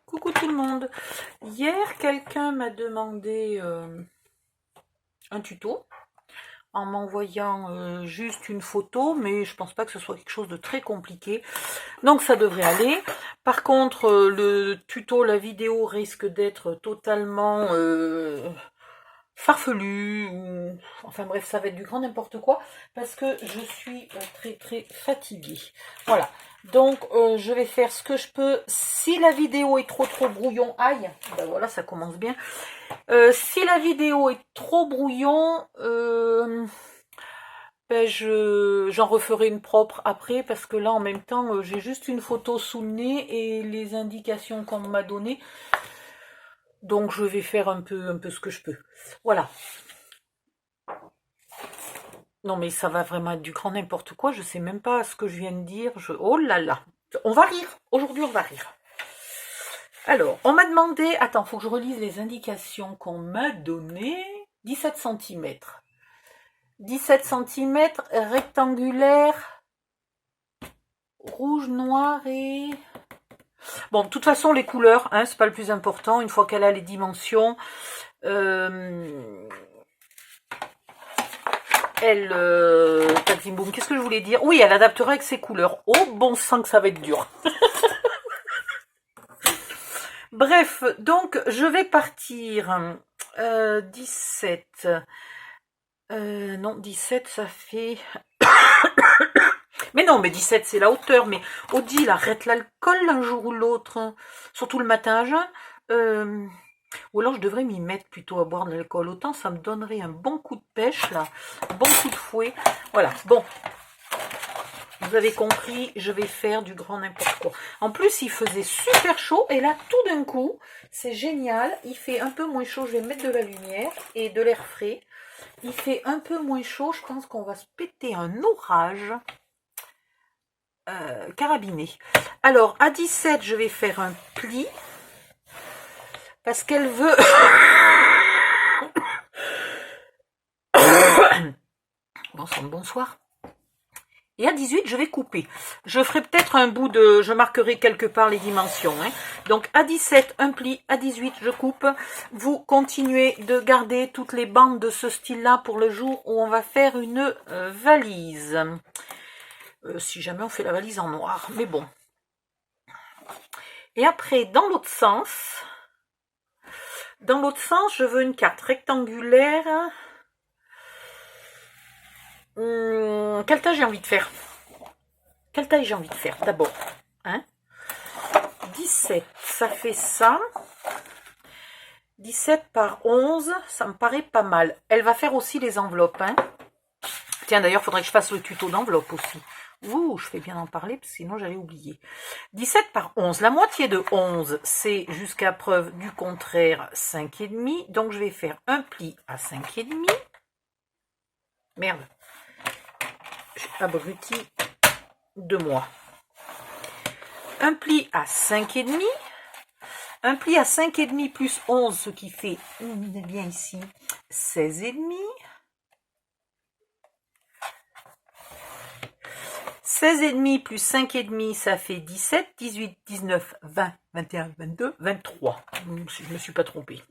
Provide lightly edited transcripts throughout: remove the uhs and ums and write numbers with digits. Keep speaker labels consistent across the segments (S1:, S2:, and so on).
S1: Coucou tout le monde. Hier, quelqu'un m'a demandé un tuto en m'envoyant juste une photo, mais je pense pas que ce soit quelque chose de très compliqué. Donc ça devrait aller. Par contre, le tuto, la vidéo risque d'être totalement farfelu, ou enfin bref, ça va être du grand n'importe quoi, parce que je suis très fatiguée. Voilà. Donc je vais faire ce que je peux. Si la vidéo est trop brouillon, aïe, ben voilà, ça commence bien. Si la vidéo est trop brouillon, ben j'en referai une propre après, parce que là en même temps j'ai juste une photo sous le nez et les indications qu'on m'a données. Donc je vais faire un peu ce que je peux. Voilà. Non mais ça va vraiment être du grand n'importe quoi, je sais même pas ce que je viens de dire. Oh là là. On va rire. Aujourd'hui on va rire. Alors, on m'a demandé... Attends, faut que je relise les indications qu'on m'a données. 17 cm. 17 cm, rectangulaire, rouge, noir et... Bon, de toute façon, les couleurs, hein, c'est pas le plus important. Une fois qu'elle a les dimensions, boum, qu'est-ce que je voulais dire? Oui, elle adaptera avec ses couleurs. Oh, bon sang que ça va être dur. Bref, donc, je vais partir. 17. Non, 17, ça fait... Mais non, mais 17, c'est la hauteur. Mais Odile, arrête l'alcool un jour ou l'autre. Surtout le matin à jeun. Ou alors je devrais m'y mettre plutôt à boire de l'alcool. Autant ça me donnerait un bon coup de pêche, là. Un bon coup de fouet. Voilà, bon. Vous avez compris, je vais faire du grand n'importe quoi. En plus, il faisait super chaud. Et là, tout d'un coup, c'est génial. Il fait un peu moins chaud. Je vais mettre de la lumière et de l'air frais. Il fait un peu moins chaud. Je pense qu'on va se péter un orage. Carabiné. Alors, à 17, je vais faire un pli. Parce qu'elle veut... Bonsoir. Et à 18, je vais couper. Je ferai peut-être un bout de... Je marquerai quelque part les dimensions. Hein. Donc, à 17, un pli. À 18, je coupe. Vous continuez de garder toutes les bandes de ce style-là pour le jour où on va faire une valise. Si jamais on fait la valise en noir. Mais bon. Et après, dans l'autre sens, je veux une carte rectangulaire. Quelle taille j'ai envie de faire? Quelle taille j'ai envie de faire d'abord, hein? 17, ça fait ça. 17 par 11, ça me paraît pas mal. Elle va faire aussi les enveloppes, hein? Tiens, d'ailleurs, il faudrait que je fasse le tuto d'enveloppe aussi. Ouh, je fais bien en parler, parce que sinon j'allais oublier. 17 par 11, la moitié de 11, c'est jusqu'à preuve du contraire 5,5. Donc je vais faire un pli à 5,5. Merde. J'ai abruti de moi. Un pli à 5,5. Un pli à 5,5 plus 11, ce qui fait, on est bien ici, 16,5. 16,5 plus 5,5, ça fait 17, 18, 19, 20, 21, 22, 23. Je ne me suis pas trompée.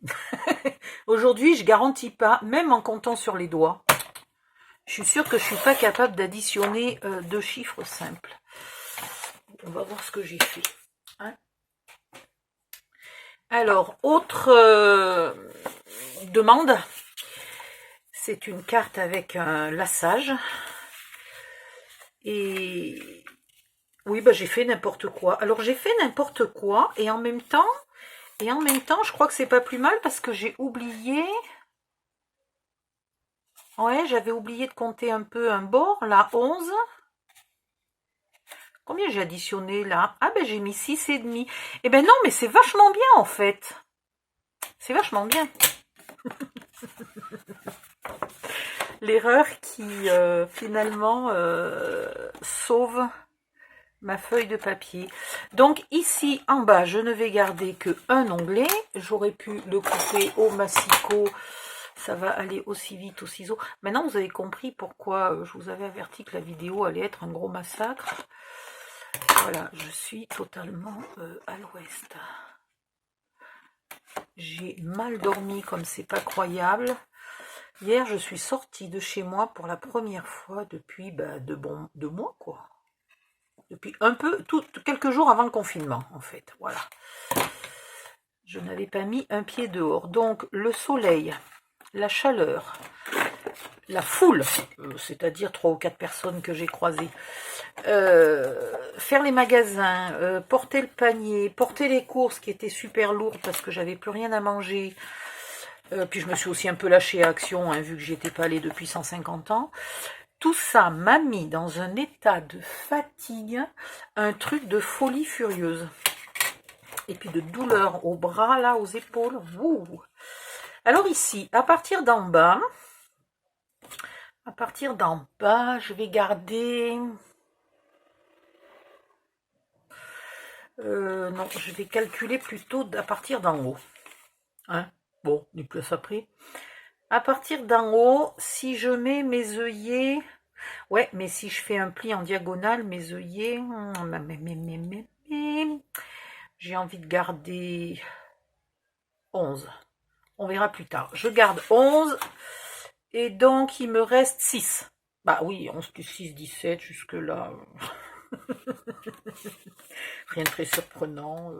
S1: Aujourd'hui, je garantis pas, même en comptant sur les doigts, je suis sûre que je ne suis pas capable d'additionner deux chiffres simples. On va voir ce que j'ai fait. Hein? Alors, autre demande. C'est une carte avec un laçage. Et oui, bah j'ai fait n'importe quoi. Alors j'ai fait n'importe quoi et en même temps, je crois que c'est pas plus mal parce que j'ai oublié. Ouais, j'avais oublié de compter un peu un bord, là, 11. Combien j'ai additionné là? Ah ben j'ai mis 6,5. Eh ben non, mais c'est vachement bien en fait. C'est vachement bien. L'erreur qui finalement sauve ma feuille de papier. Donc ici en bas, je ne vais garder que un onglet. J'aurais pu le couper au massicot. Ça va aller aussi vite au ciseau. Maintenant, vous avez compris pourquoi je vous avais averti que la vidéo allait être un gros massacre. Voilà, je suis totalement à l'ouest. j'ai mal dormi comme c'est pas croyable. Hier, je suis sortie de chez moi pour la première fois depuis 2 mois, quoi. Depuis quelques jours avant le confinement, en fait. Voilà. Je n'avais pas mis un pied dehors. Donc, le soleil, la chaleur, la foule, c'est-à-dire 3 ou 4 personnes que j'ai croisées, faire les magasins, porter le panier, porter les courses qui étaient super lourdes parce que j'avais plus rien à manger. Puis je me suis aussi un peu lâchée à Action, hein, vu que j'y étais pas allée depuis 150 ans. Tout ça m'a mis dans un état de fatigue, un truc de folie furieuse. Et puis de douleur aux bras, là, aux épaules. Ouh. Alors ici, à partir d'en bas, je vais garder... non, je vais calculer plutôt à partir d'en haut. Hein? Bon, du plus après. À partir d'en haut, si je mets mes œillets... Ouais, mais si je fais un pli en diagonale, mes œillets... J'ai envie de garder 11. On verra plus tard. Je garde 11. Et donc, il me reste 6. Bah oui, 11 plus 6, 17. Jusque-là... Rien de très surprenant.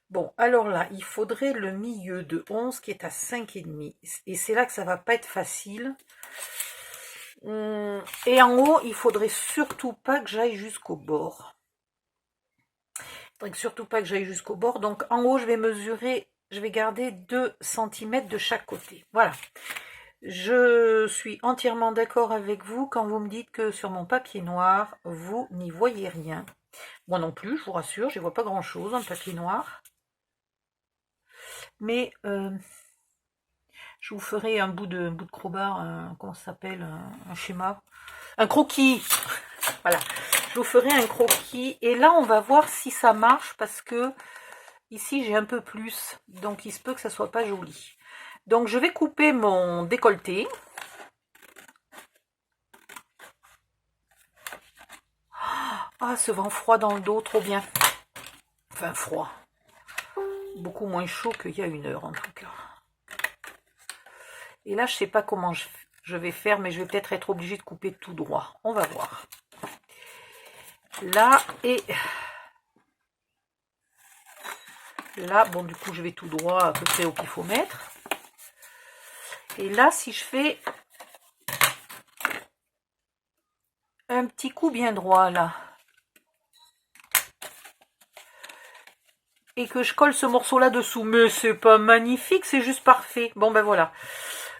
S1: Bon, alors là, il faudrait le milieu de 11 qui est à 5,5. Et c'est là que ça va pas être facile. Et en haut, il faudrait surtout pas que j'aille jusqu'au bord. Donc en haut, je vais mesurer, je vais garder 2 cm de chaque côté. Voilà. Je suis entièrement d'accord avec vous quand vous me dites que sur mon papier noir, vous n'y voyez rien. Moi non plus, je vous rassure, je ne vois pas grand-chose en papier noir. Mais je vous ferai un bout de crowbar, comment ça s'appelle, un schéma, un croquis. Voilà, je vous ferai un croquis. Et là, on va voir si ça marche parce que ici, j'ai un peu plus. Donc, il se peut que ça soit pas joli. Donc, je vais couper mon décolleté. Ah, ce vent froid dans le dos, trop bien. Enfin, froid. Beaucoup moins chaud qu'il y a 1 heure, en tout cas. Et là, je sais pas comment je vais faire, mais je vais peut-être être obligée de couper tout droit. On va voir. Là, et... Là, bon, du coup, je vais tout droit à peu près au pifomètre. Et là, si je fais un petit coup bien droit, là, et que je colle ce morceau-là dessous, mais c'est pas magnifique, c'est juste parfait. Bon, ben voilà.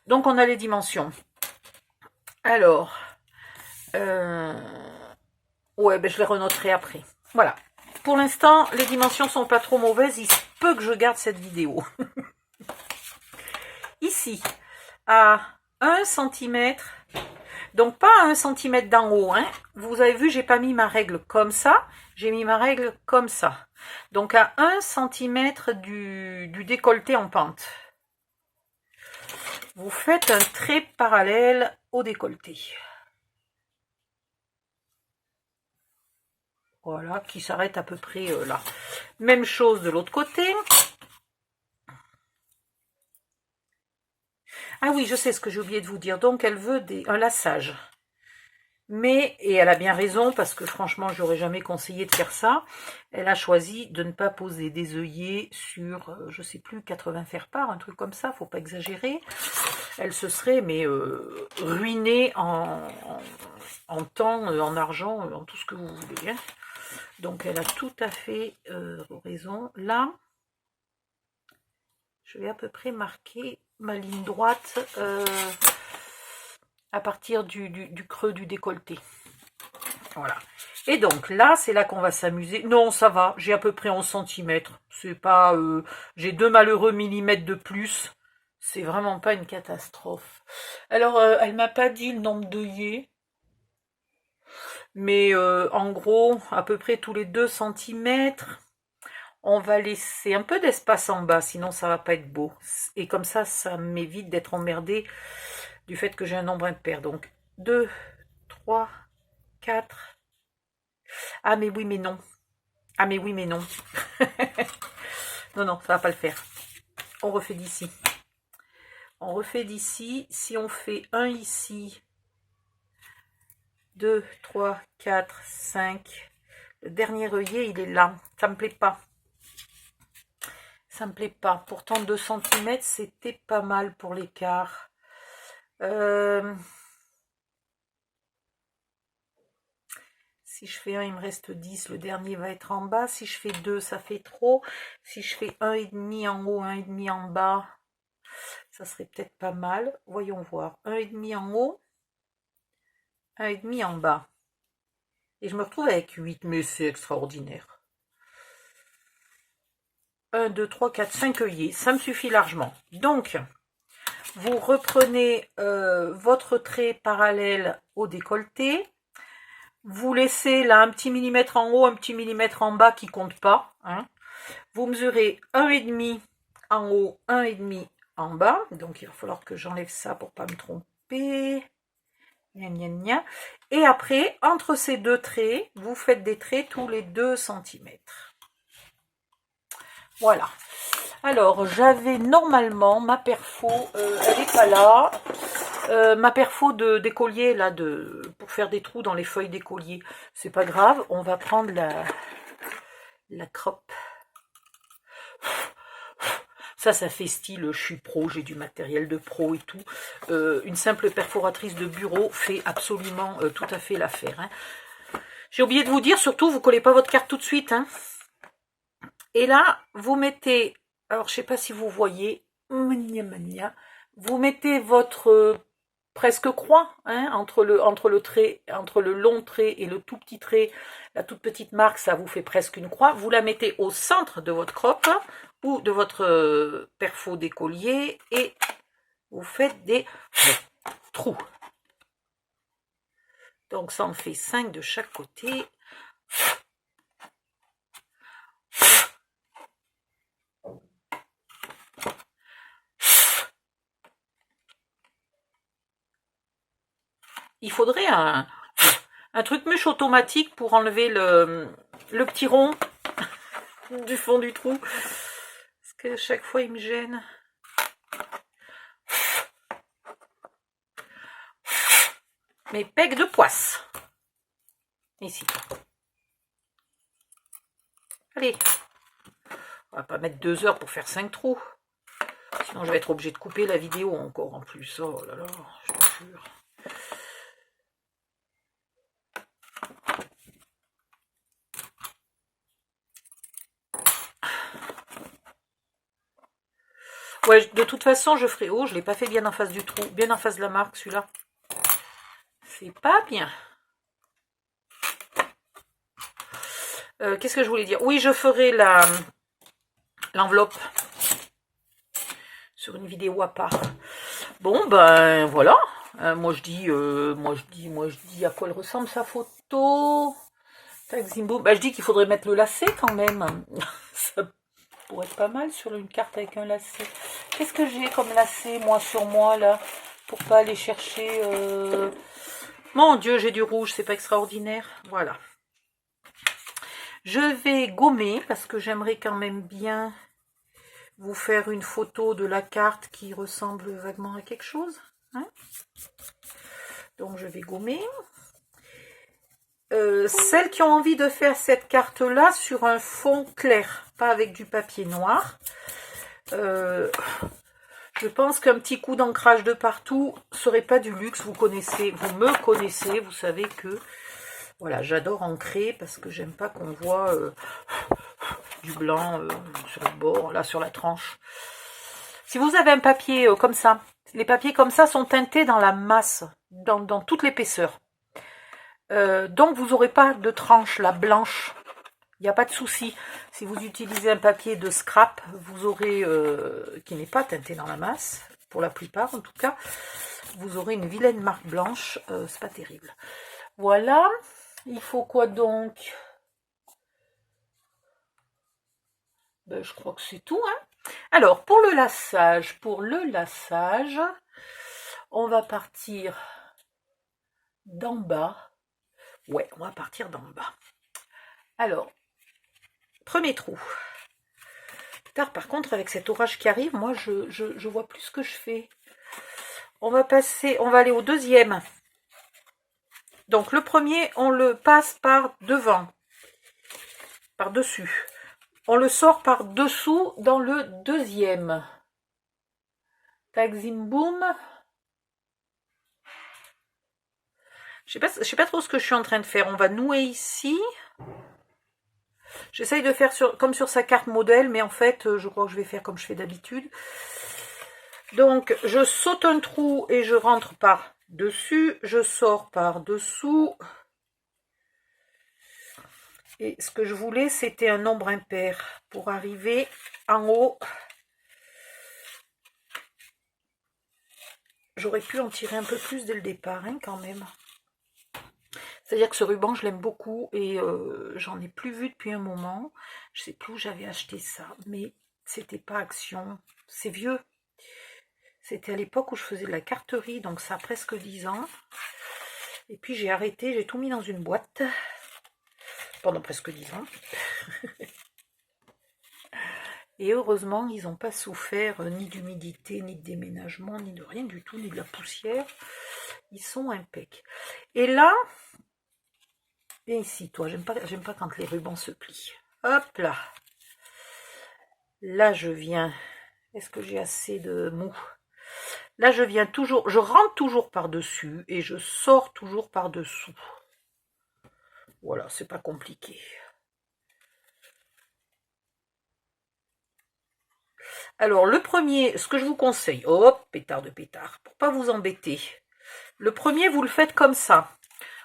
S1: Donc, on a les dimensions. Alors, ouais, ben je les renoterai après. Voilà. Pour l'instant, les dimensions sont pas trop mauvaises. Il se peut que je garde cette vidéo. Ici, à 1 cm, donc pas à 1 cm d'en haut, hein. Vous avez vu, j'ai pas mis ma règle comme ça, j'ai mis ma règle comme ça. Donc à 1 cm du décolleté en pente. Vous faites un trait parallèle au décolleté. Voilà, qui s'arrête à peu près là. Même chose de l'autre côté. Ah oui, je sais ce que j'ai oublié de vous dire. Donc, elle veut un laçage. Mais, et elle a bien raison, parce que franchement, je n'aurais jamais conseillé de faire ça. Elle a choisi de ne pas poser des œillets sur, je sais plus, 80 faire-part, un truc comme ça, faut pas exagérer. Elle se serait, mais ruinée en temps, en argent, en tout ce que vous voulez. Hein. Donc, elle a tout à fait raison. Là, je vais à peu près marquer ma ligne droite à partir du creux du décolleté. Voilà. Et donc là, c'est là qu'on va s'amuser. Non, ça va, j'ai à peu près 11 cm. C'est pas... j'ai 2 malheureux millimètres de plus. C'est vraiment pas une catastrophe. Alors, elle m'a pas dit le nombre d'œillets. Mais en gros, à peu près tous les 2 cm, on va laisser un peu d'espace en bas, sinon ça va pas être beau. Et comme ça m'évite d'être emmerdée du fait que j'ai un nombre impair. Donc, 2, 3, 4. Ah, mais oui, mais non. Ah, mais oui, mais non. Non, non, ça va pas le faire. on refait d'ici. On refait d'ici. Si on fait un ici, 2, 3, 4, 5. Le dernier œillet, il est là. Ça me plaît pas. Ça me plaît pas. Pourtant, 2 cm, c'était pas mal pour l'écart. Si je fais 1, il me reste 10. Le dernier va être en bas. Si je fais 2, ça fait trop. Si je fais 1,5 en haut, 1,5 en bas, ça serait peut-être pas mal. Voyons voir. 1,5 en haut, 1,5 en bas. Et je me retrouve avec 8, mais c'est extraordinaire. 1, 2, 3, 4, 5 œillets. Ça me suffit largement. Donc, vous reprenez votre trait parallèle au décolleté. Vous laissez là un petit millimètre en haut, un petit millimètre en bas qui ne compte pas. Hein. Vous mesurez 1,5 en haut, 1,5 en bas. Donc, il va falloir que j'enlève ça pour ne pas me tromper. Gna, gna, gna. Et après, entre ces deux traits, vous faites des traits tous les 2 cm. Voilà. Alors, j'avais normalement ma perfo, elle n'est pas là. Ma perfo d'écolier, là, pour faire des trous dans les feuilles d'écolier. C'est pas grave, on va prendre la croppe. Ça fait style, je suis pro, j'ai du matériel de pro et tout. Une simple perforatrice de bureau fait absolument tout à fait l'affaire. Hein. J'ai oublié de vous dire, surtout, vous ne collez pas votre carte tout de suite. Hein. Et là, vous mettez, alors je ne sais pas si vous voyez, vous mettez votre presque croix hein, entre le trait, entre le long trait et le tout petit trait, la toute petite marque, ça vous fait presque une croix. Vous la mettez au centre de votre croppe ou de votre perfo d'écolier et vous faites des trous. Donc ça en fait 5 de chaque côté. Il faudrait un truc mûche automatique pour enlever le petit rond du fond du trou. Parce que chaque fois il me gêne. Mes pecs de poisse. Ici. Allez. On va pas mettre 2 heures pour faire 5 trous. Sinon je vais être obligée de couper la vidéo encore en plus. Oh là là, je te jure. Ouais, de toute façon, je ferai haut. Je ne l'ai pas fait bien en face du trou, bien en face de la marque, celui-là. C'est pas bien. Qu'est-ce que je voulais dire? Oui, je ferai l'enveloppe sur une vidéo à part. Bon, ben voilà. Moi je dis à quoi elle ressemble sa photo. Taximbo. Ben, je dis qu'il faudrait mettre le lacet quand même. Ça pourrait être pas mal sur une carte avec un lacet. Qu'est-ce que j'ai comme lacet, moi, sur moi, là, pour pas aller chercher... Mon Dieu, j'ai du rouge, c'est pas extraordinaire. Voilà. Je vais gommer, parce que j'aimerais quand même bien vous faire une photo de la carte qui ressemble vaguement à quelque chose. Hein. Donc, je vais gommer. Celles qui ont envie de faire cette carte-là sur un fond clair, pas avec du papier noir. Je pense qu'un petit coup d'ancrage de partout serait pas du luxe. Vous me connaissez, vous savez que voilà, j'adore ancrer parce que j'aime pas qu'on voit du blanc sur le bord, là sur la tranche. Si vous avez un papier comme ça, les papiers comme ça sont teintés dans la masse, dans toute l'épaisseur. Donc vous n'aurez pas de tranche là blanche, il n'y a pas de souci. Si vous utilisez un papier de scrap, vous aurez qui n'est pas teinté dans la masse, pour la plupart en tout cas, vous aurez une vilaine marque blanche, c'est pas terrible. Voilà, il faut quoi donc? Ben, je crois que c'est tout. Hein. Alors pour le laçage, on va partir d'en bas. Ouais, on va partir d'en bas. Alors, premier trou. Tard, par contre, avec cet orage qui arrive, moi, je vois plus ce que je fais. On va aller au deuxième. Donc, le premier, on le passe par devant, par-dessus. On le sort par-dessous dans le deuxième. Tac, zim, boum. Je sais pas trop ce que je suis en train de faire. On va nouer ici. J'essaye de faire comme sur sa carte modèle, mais en fait, je crois que je vais faire comme je fais d'habitude. Donc, je saute un trou et je rentre par dessus. Je sors par dessous. Et ce que je voulais, c'était un nombre impair pour arriver en haut. J'aurais pu en tirer un peu plus dès le départ, hein, quand même. C'est-à-dire que ce ruban, je l'aime beaucoup et j'en ai plus vu depuis un moment. Je sais plus où j'avais acheté ça, mais c'était pas Action. C'est vieux. C'était à l'époque où je faisais de la carterie, donc ça a presque 10 ans. Et puis j'ai arrêté, j'ai tout mis dans une boîte pendant presque 10 ans. Et heureusement, ils n'ont pas souffert ni d'humidité, ni de déménagement, ni de rien du tout, ni de la poussière. Ils sont impeccables. Et là, viens ici, toi, j'aime pas quand les rubans se plient. Hop là. Là, je viens. Est-ce que j'ai assez de mou? Là, je viens toujours, je rentre toujours par-dessus et je sors toujours par-dessous. Voilà, c'est pas compliqué. Alors, le premier, ce que je vous conseille, hop, pétard de pétard, pour pas vous embêter. Le premier, vous le faites comme ça,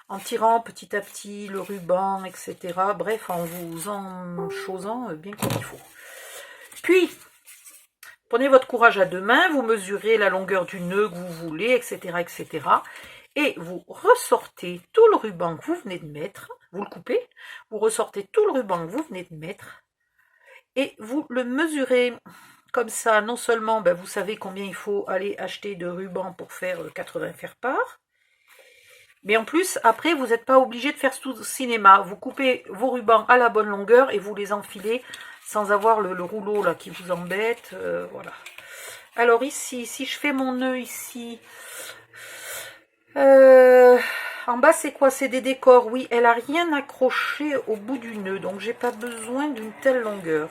S1: en tirant petit à petit le ruban, etc. Bref, en vous enchosant bien comme il faut. Puis, prenez votre courage à 2 mains, vous mesurez la longueur du nœud que vous voulez, etc., etc. Et vous ressortez tout le ruban que vous venez de mettre, vous le coupez, vous ressortez tout le ruban que vous venez de mettre, et vous le mesurez. Comme ça, non seulement vous savez combien il faut aller acheter de ruban pour faire 80 faire-part, mais en plus, après, vous n'êtes pas obligé de faire tout cinéma. Vous coupez vos rubans à la bonne longueur et vous les enfilez sans avoir le rouleau là qui vous embête. Voilà. Alors ici, si je fais mon nœud ici, en bas c'est quoi? C'est des décors. Oui, elle n'a rien accroché au bout du nœud, donc j'ai pas besoin d'une telle longueur.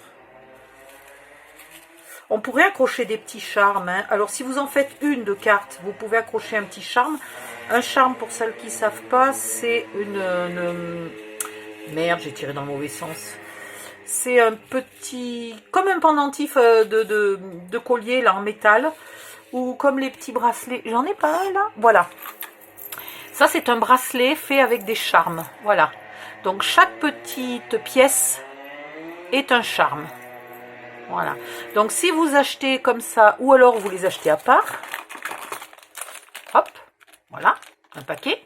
S1: On pourrait accrocher des petits charmes. Hein. Alors, si vous en faites une de carte, vous pouvez accrocher un petit charme. Un charme, pour celles qui ne savent pas, c'est une... Merde, j'ai tiré dans le mauvais sens. C'est un petit... Comme un pendentif de collier, là, en métal. Ou comme les petits bracelets. J'en ai pas un, là. Voilà. Ça, c'est un bracelet fait avec des charmes. Voilà. Donc, chaque petite pièce est un charme. Voilà. Donc, si vous achetez comme ça, ou alors vous les achetez à part, hop, voilà, un paquet.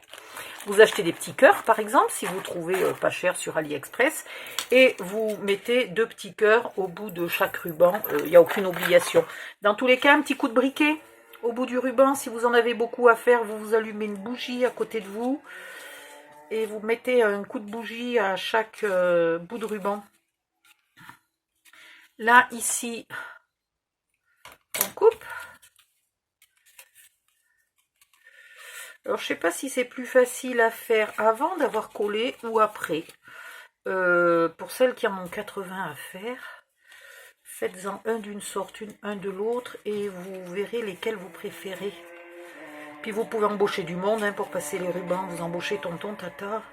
S1: Vous achetez des petits cœurs, par exemple, si vous trouvez pas cher sur AliExpress, et vous mettez 2 petits cœurs au bout de chaque ruban. Il n'y a aucune obligation. Dans tous les cas, un petit coup de briquet au bout du ruban. Si vous en avez beaucoup à faire, vous allumez une bougie à côté de vous, et vous mettez un coup de bougie à chaque bout de ruban. Là, ici, on coupe. Alors, je sais pas si c'est plus facile à faire avant d'avoir collé ou après. Pour celles qui en ont 80 à faire, faites-en un d'une sorte, un de l'autre, et vous verrez lesquels vous préférez. Puis vous pouvez embaucher du monde hein, pour passer les rubans. Vous embauchez tonton, tata.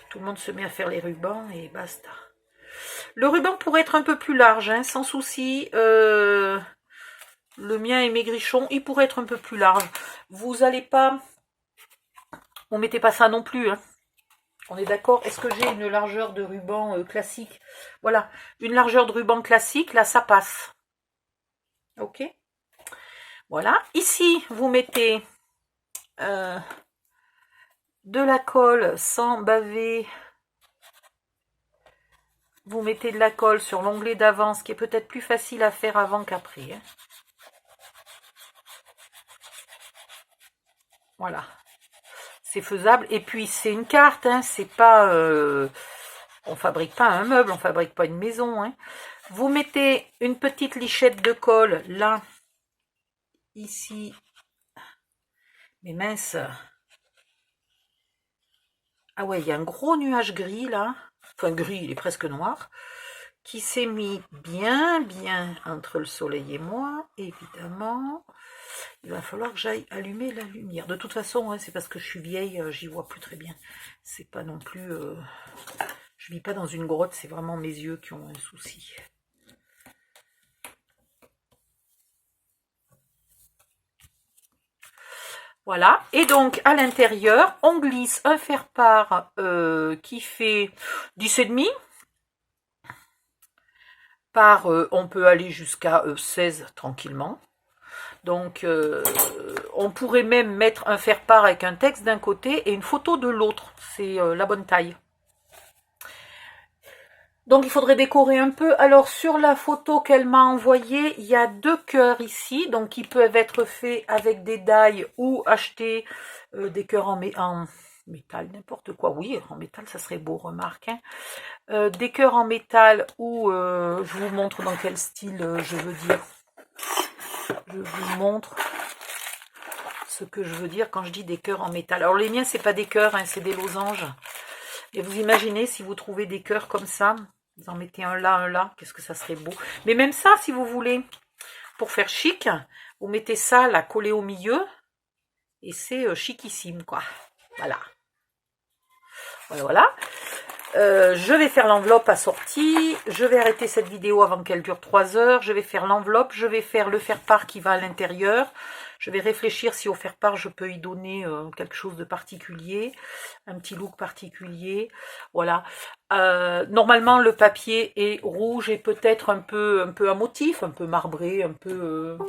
S1: Tout le monde se met à faire les rubans et basta. Le ruban pourrait être un peu plus large, hein, sans souci. Le mien est maigrichon, il pourrait être un peu plus large. Vous n'allez pas... On mettez pas ça non plus, hein. On est d'accord? Est-ce que j'ai une largeur de ruban classique? Voilà, une largeur de ruban classique, là, ça passe. Ok? Voilà. Ici, vous mettez de la colle sans baver. Vous mettez de la colle sur l'onglet d'avant, ce qui est peut-être plus facile à faire avant qu'après. Hein. Voilà. C'est faisable. Et puis, c'est une carte, hein, c'est pas On fabrique pas un meuble, on fabrique pas une maison. Hein. Vous mettez une petite lichette de colle, là, ici. Mais mince. Ah ouais, il y a un gros nuage gris, là. Enfin, gris, il est presque noir. Qui s'est mis bien entre le soleil et moi, évidemment. Il va falloir que j'aille allumer la lumière. De toute façon, hein, c'est parce que je suis vieille, j'y vois plus très bien. C'est pas non plus... je vis pas dans une grotte, c'est vraiment mes yeux qui ont un souci. Voilà, et donc à l'intérieur, on glisse un faire-part qui fait 10,5 par, on peut aller jusqu'à 16 tranquillement. Donc on pourrait même mettre un faire-part avec un texte d'un côté et une photo de l'autre, c'est la bonne taille. Donc il faudrait décorer un peu. Alors sur la photo qu'elle m'a envoyée, il y a 2 cœurs ici, donc qui peuvent être faits avec des die ou acheter des cœurs en métal, n'importe quoi. Oui, en métal, ça serait beau, remarque. Hein. Des cœurs en métal ou je vous montre dans quel style je veux dire. Je vous montre ce que je veux dire quand je dis des cœurs en métal. Alors les miens, c'est pas des cœurs, hein, c'est des losanges. Et vous imaginez si vous trouvez des cœurs comme ça, vous en mettez un là, qu'est-ce que ça serait beau. Mais même ça, si vous voulez, pour faire chic, vous mettez ça là collé au milieu, et c'est chicissime, quoi. Voilà. Voilà. Je vais faire l'enveloppe assortie, je vais arrêter cette vidéo avant qu'elle dure 3 heures, je vais faire l'enveloppe, je vais faire le faire-part qui va à l'intérieur, je vais réfléchir si au faire-part je peux y donner quelque chose de particulier, un petit look particulier, voilà. Normalement le papier est rouge et peut-être un peu un motif, un peu marbré, un peu,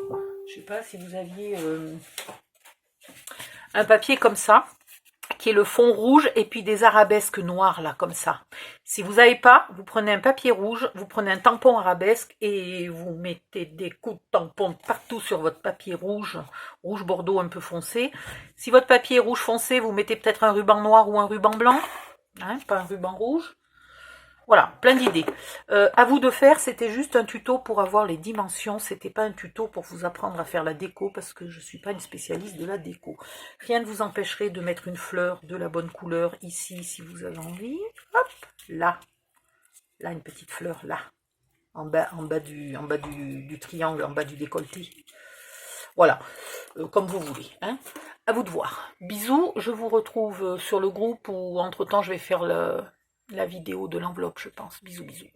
S1: je sais pas si vous aviez un papier comme ça, qui est le fond rouge et puis des arabesques noires là comme ça. Si vous n'avez pas, vous prenez un papier rouge, vous prenez un tampon arabesque et vous mettez des coups de tampon partout sur votre papier rouge, rouge bordeaux un peu foncé. Si votre papier est rouge foncé, vous mettez peut-être un ruban noir ou un ruban blanc, hein, pas un ruban rouge. Voilà, plein d'idées. À vous de faire, c'était juste un tuto pour avoir les dimensions, c'était pas un tuto pour vous apprendre à faire la déco, parce que je suis pas une spécialiste de la déco. Rien ne vous empêcherait de mettre une fleur de la bonne couleur ici, si vous avez envie. Hop, là, une petite fleur, là, en bas du triangle, en bas du décolleté. Voilà, comme vous voulez, hein. À vous de voir. Bisous, je vous retrouve sur le groupe, ou entre-temps, je vais faire la vidéo de l'enveloppe, je pense. Bisous, bisous.